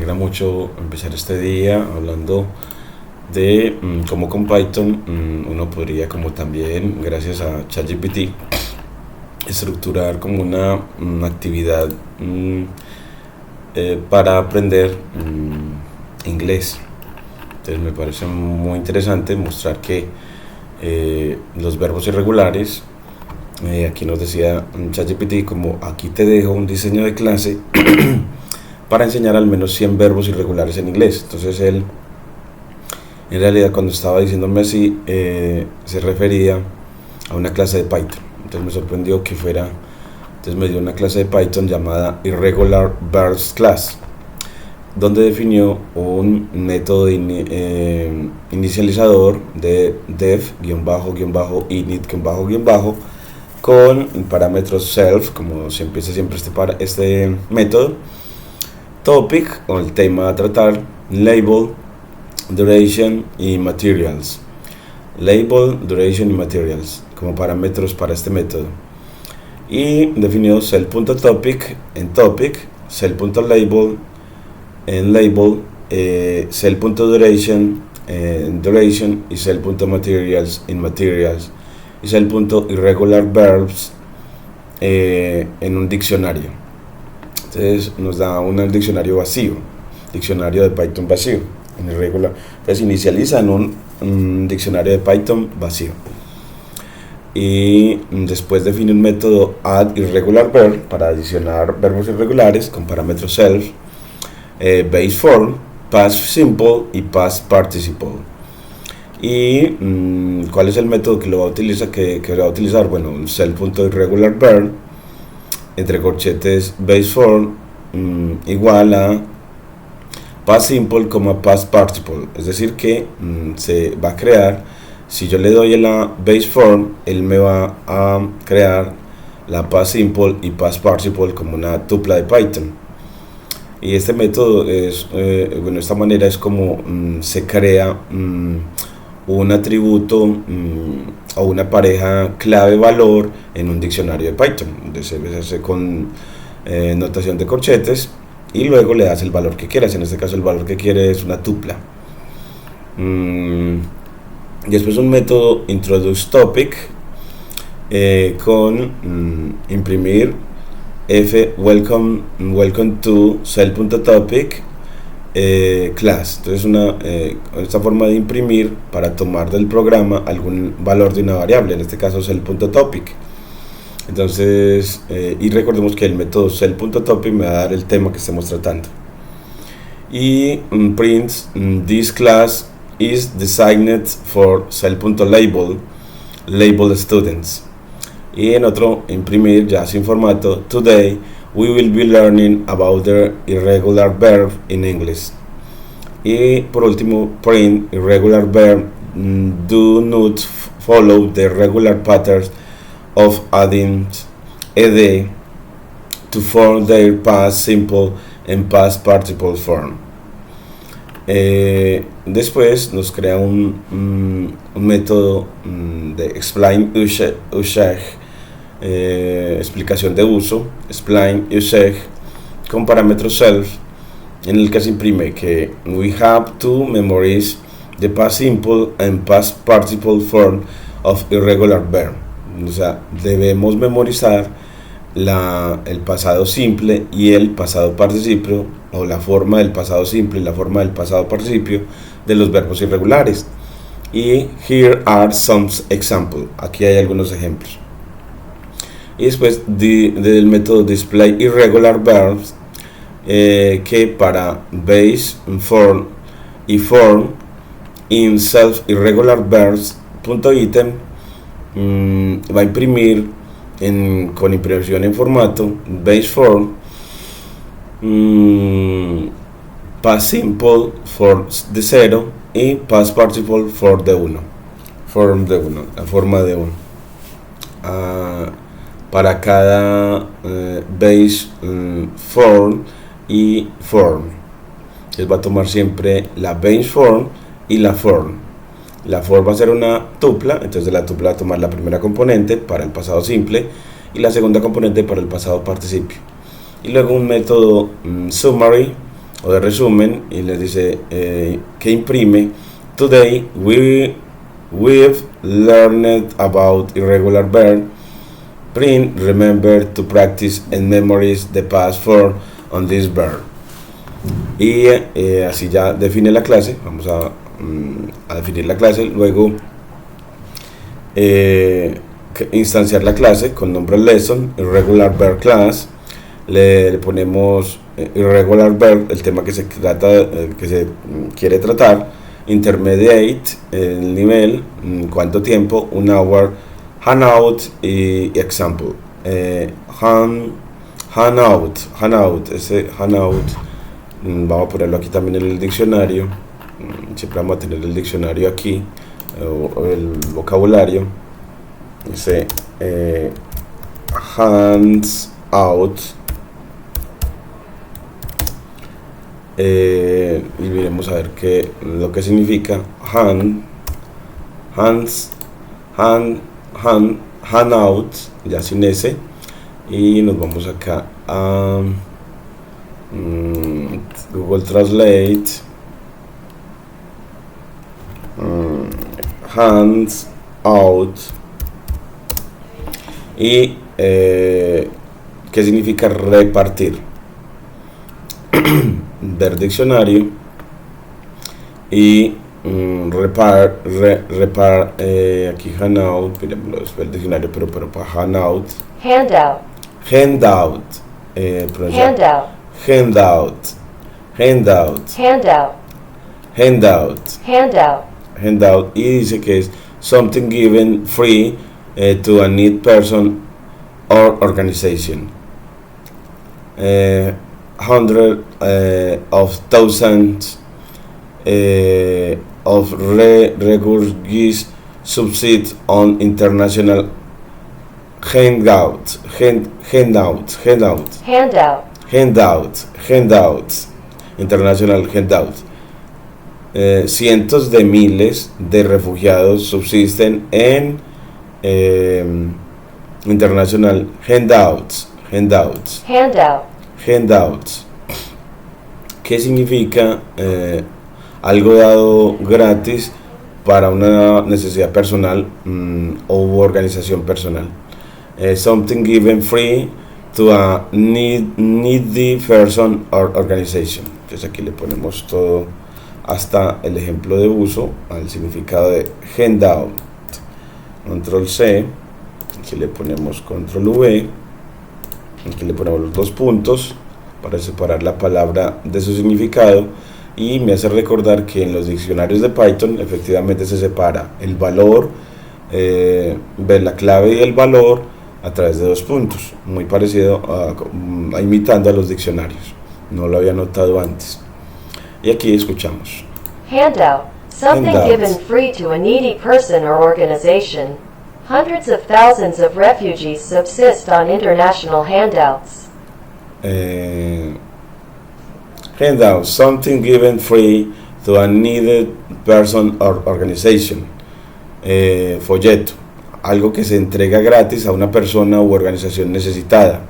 alegra mucho empezar este día hablando de cómo con Python uno podría, como también gracias a ChatGPT, estructurar como una actividad para aprender inglés. Entonces me parece muy interesante mostrar que los verbos irregulares, aquí nos decía ChatGPT, como aquí te dejo un diseño de clase para enseñar al menos 100 verbos irregulares en inglés. Entonces él, en realidad, cuando estaba diciéndome así, se refería a una clase de Python. Entonces me sorprendió que fuera, entonces me dio una clase de Python llamada Irregular Verbs Class, donde definió un método inicializador de def-init- con parámetros self, como se empieza siempre este método, topic o el tema a tratar, label, duration y materials. Label, duration y materials como parámetros para este método. Y definió cell.topic en topic, cell.label en label, cell.duration en duration y cell.materials en materials y cell.irregularverbs en un diccionario. Entonces nos da un diccionario vacío, diccionario de Python vacío, en irregular. Entonces inicializa en un diccionario de Python vacío. Y después define un método add-irregular-verb para adicionar verbos irregulares con parámetros self, base form, past simple y past participle. Y ¿cuál es el método que lo va a utilizar? Que va a utilizar, bueno, self.irregularverb entre corchetes base form igual a past simple, past participle. Es decir que se va a crear, si yo le doy la base form, él me va a crear la past simple y past participle como una tupla de Python. Y este método es, bueno, de esta manera es como se crea un atributo o una pareja clave-valor en un diccionario de Python, donde se hace con notación de corchetes y luego le das el valor que quieras. En este caso el valor que quiere es una tupla. Después un método introduce topic con imprimir f welcome to cell.topic class. Entonces esta forma de imprimir para tomar del programa algún valor de una variable, en este caso cell.topic. Entonces y recordemos que el método cell.topic me va a dar el tema que estemos tratando. Y prints this class is designed for cell.label students. Y en otro imprimir ya sin formato, today we will be learning about the irregular verb in English. Y por último, print irregular verb do not follow the regular patterns of adding ed to form their past simple and past participle form. Después nos crea un método de explain usage, explicación de uso, explain usage con parámetros self, en el que se imprime que we have to memorize the past simple and past participle form of irregular verb. O sea, debemos memorizar el pasado simple y el pasado participio, o la forma del pasado simple y la forma del pasado participio de los verbos irregulares. Y here are some examples. Aquí hay algunos ejemplos. Y después del método display irregular verbs, que para base form y form in self irregular verbs .item va a imprimir con impresión en formato base form, past simple for de 0 y past participle for de 1, la forma de 1. Para cada base form y form, él va a tomar siempre la base form y la form. La form va a ser una tupla, entonces de la tupla va a tomar la primera componente para el pasado simple y la segunda componente para el pasado participio. Y luego un método summary o de resumen y les dice que imprime. Today we've learned about irregular verb. Print, remember to practice and memorize the past form on this verb. Y así ya define la clase. Vamos a definir la clase. Luego instanciar la clase con nombre lesson, irregular verb class. Le ponemos irregular verb, el tema que se trata, que se quiere tratar. Intermediate, el nivel, cuánto tiempo, 1 hour, handout y example. Handout, ese handout vamos a ponerlo aquí también en el diccionario. Siempre vamos a tener el diccionario aquí, o el vocabulario. Dice hands out. Y miremos a ver lo que significa hands, hand out, ya sin ese. Y nos vamos acá a Google Translate. Hands out. Y ¿qué significa repartir? Ver diccionario y aquí handout, miremos el diccionario, pero para handout, handout, handout, handout, y dice que es something given free to a needy person or organization. Hundreds of thousands of refugees subsist on international handouts, international handouts. Cientos de miles de refugiados subsisten en international handouts. ¿Qué significa? Algo dado gratis para una necesidad personal o organización personal. Something given free to a needy person or organization. Entonces aquí le ponemos todo, hasta el ejemplo de uso, al significado de handout. Control C, aquí le ponemos control V, aquí le ponemos los dos puntos para separar la palabra de su significado, y me hace recordar que en los diccionarios de Python efectivamente se separa el valor, ver la clave y el valor a través de dos puntos, muy parecido a imitando a los diccionarios. No lo había notado antes. Y aquí escuchamos. Handout, something given free to a needy person or organization. Hundreds of thousands of refugees subsist on international handouts. Handout, something given free to a needed person or organization. Folleto, algo que se entrega gratis a una persona u organización necesitada.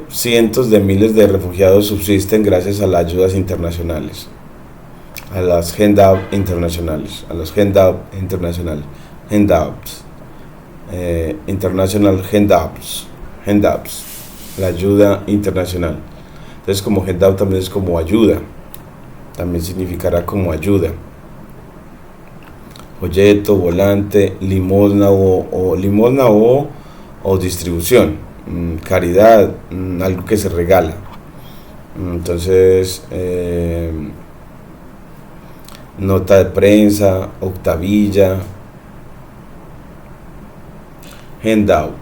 Cientos de miles de refugiados subsisten gracias a las ayudas internacionales, a las handouts internacionales, handouts, international handouts, la ayuda internacional. Entonces, como handout también es como ayuda, también significará como ayuda. Folleto, volante, limosna o distribución, caridad, algo que se regala. Entonces, nota de prensa, octavilla, handout.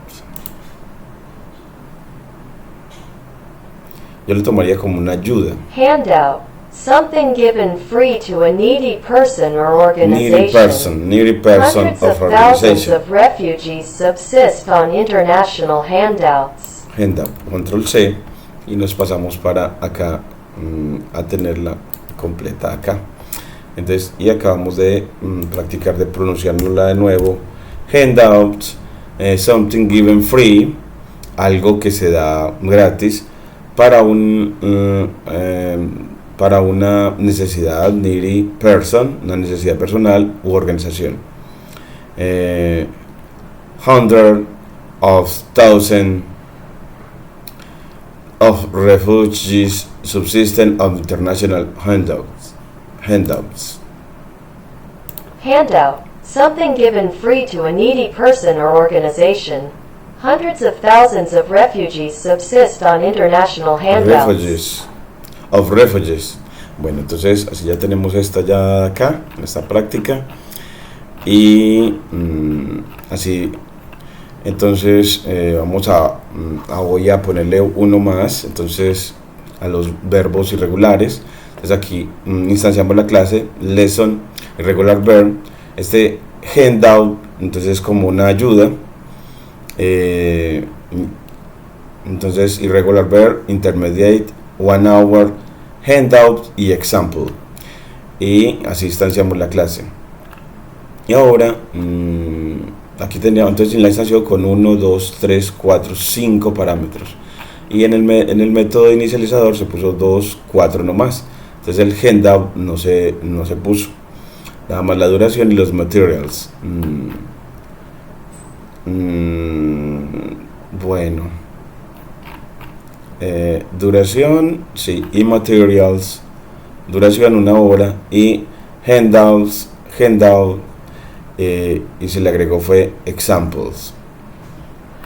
Yo lo tomaría como una ayuda. Handout, something given free to a needy person or organization. Needy person Hundreds of of thousands organization. of refugees subsist on international handouts. Handout, control C, y nos pasamos para acá a tenerla completa acá. Entonces, y acabamos de practicar de pronunciarla de nuevo. Handout, something given free, algo que se da gratis para para una necesidad, needy person, una necesidad personal u organización. Hundred of thousand of refugees subsisting on international handouts. Handout. Something given free to a needy person or organization. Hundreds of thousands of refugees subsist on international handouts. Refugees. Bueno, entonces así ya tenemos esta ya acá, esta práctica. Y así, entonces voy a ponerle uno más, entonces a los verbos irregulares. Entonces aquí instanciamos la clase lesson, irregular verb. Este handout, entonces es como una ayuda. Entonces irregular verb, intermediate, 1 hour, handout y example. Y así instanciamos la clase. Y ahora aquí teníamos entonces la instancia con 1, 2, 3, 4, 5 parámetros. Y en el método inicializador se puso 2, 4 nomás. Entonces el handout no se puso. Nada más la duración y los materials. Bueno. Duración, sí, y materials. Duración 1 hora. Y handout. Y se le agregó fue examples.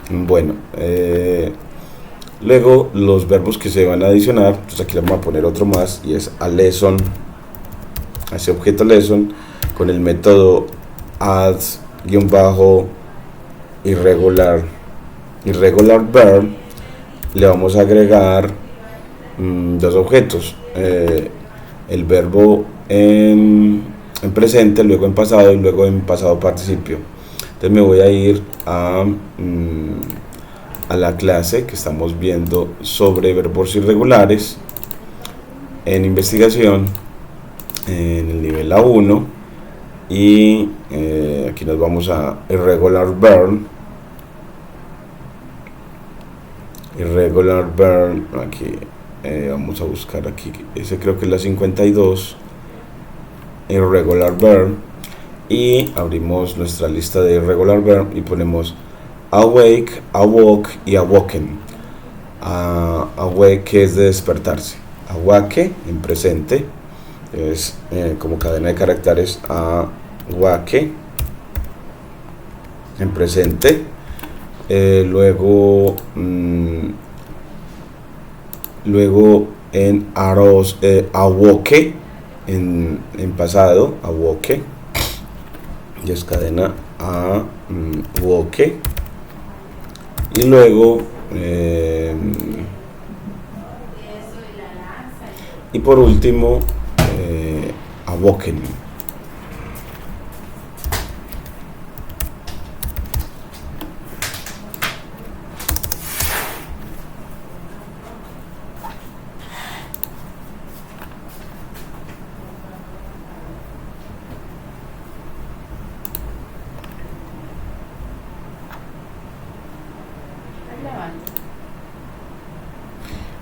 Bueno. Luego los verbos que se van a adicionar. Entonces aquí le vamos a poner otro más. Y es a lesson. A ese objeto lesson. Con el método add-irregular verb le vamos a agregar dos objetos, el verbo en presente, luego en pasado y luego en pasado participio. Entonces me voy a ir a la clase que estamos viendo sobre verbos irregulares en investigación en el nivel A1. Y aquí nos vamos a irregular verb. Aquí vamos a buscar aquí, ese creo que es la 52. Irregular verb. Y abrimos nuestra lista de irregular verb y ponemos awake, awoke y awoken. Awake, que es de despertarse. Awake en presente. Es como cadena de caracteres awake en presente. Luego en aros, awoke en pasado, awoke, y es cadena awoke. Y luego y por último awoken.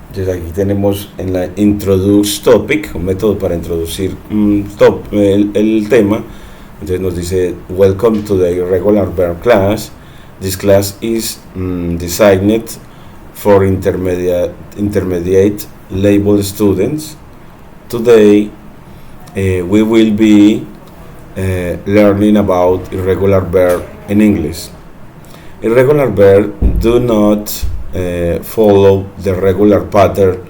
Entonces aquí tenemos en la introduce topic, un método para introducir el tema. Entonces nos dice welcome to the irregular verb class. This class is designed for intermediate level students. Today we will be learning about irregular verb in English. Irregular verb do not follow the regular pattern,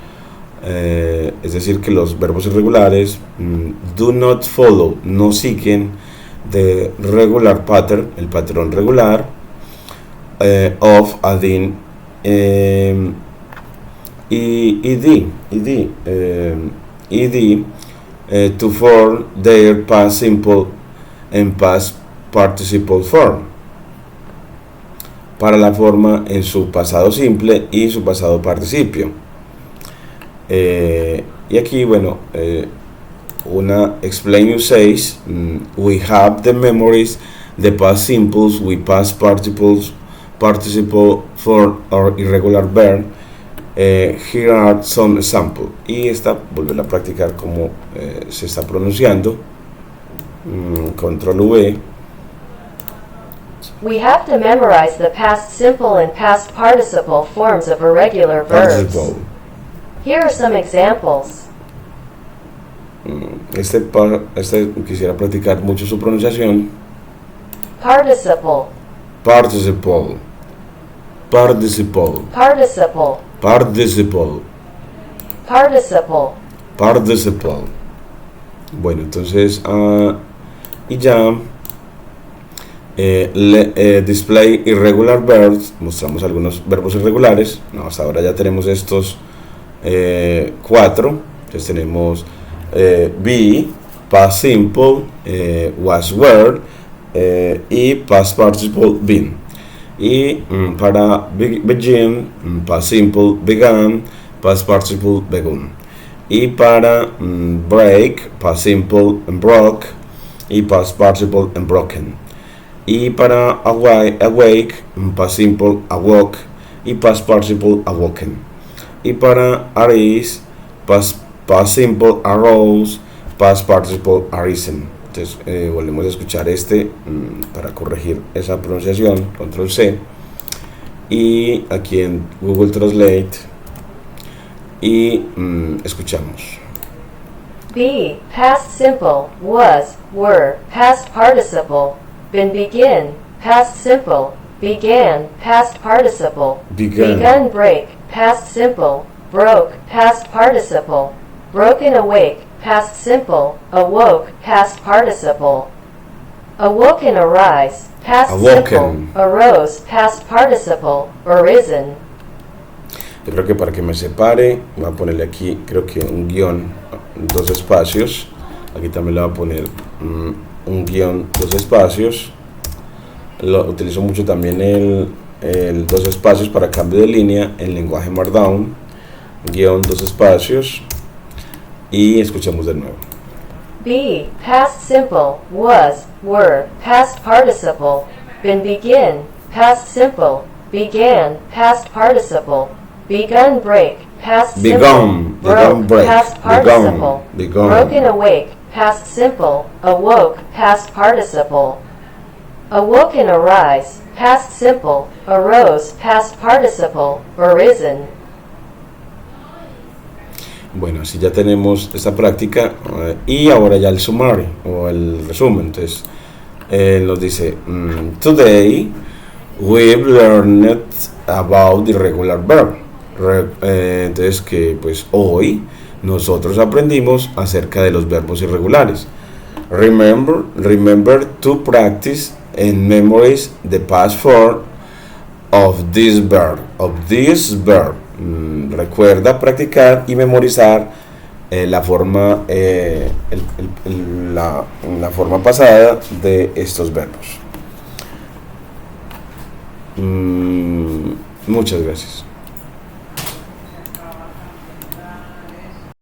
es decir, que los verbos irregulares do not follow, no siguen the regular pattern, el patrón regular of adding ed to form their past simple and past participle form, para la forma en su pasado simple y su pasado participio. Y aquí, bueno, una explain usays, we have the memories, the past simples, we past participles, participle for our irregular verb. Here are some examples. Y esta, volver a practicar cómo se está pronunciando. Control V. We have to memorize the past simple and past participle forms of irregular verbs. Participle. Here are some examples. Este quisiera practicar mucho su pronunciación. Participle, Participle. Participle. participle, Participle. participle. Participle. Bueno, entonces, y ya, display irregular verbs, mostramos algunos verbos irregulares. No, hasta ahora ya tenemos estos 4. Entonces tenemos be, past simple, was, were, y past participle, been. Y para begin, past simple, began, past participle, begun. Y para break, past simple, broke, y past participle, broken. Y para awake, past simple, awoke, y past participle, awoken. Y para arise, past simple, arose, past participle, arisen. Entonces volvemos a escuchar para corregir esa pronunciación, control C, y aquí en Google Translate, y escuchamos. Be, past simple, was, were, past participle, been, begin, past simple, began, past participle, begun, break, past simple, broke, past participle, broken, awake, past simple, awoke, past participle, awoken, arise, past Awoken. simple, arose, past participle, arisen. Yo creo que para que me separe, voy a ponerle aquí, creo que un guión, 2 espacios. Aquí también le voy a poner un guión, 2 espacios. Lo utilizo mucho también el 2 espacios para cambio de línea en lenguaje Markdown. Guión, 2 espacios. Y escuchemos de nuevo. Be, past simple, was, were, past participle, been, begin, past simple, began, past participle, begun, break, past simple, Begun, broke, break, past participle, begun. broken, awake, past simple, awoke, past participle, awoken, arise, past simple, arose, past participle, arisen. Bueno, así ya tenemos esta práctica y ahora ya el summary o el resumen. Entonces nos dice today we've learned about the irregular verb. Entonces que pues hoy nosotros aprendimos acerca de los verbos irregulares. Remember to practice and memorize the past form of this verb. Recuerda practicar y memorizar la forma la forma pasada de estos verbos. Muchas gracias.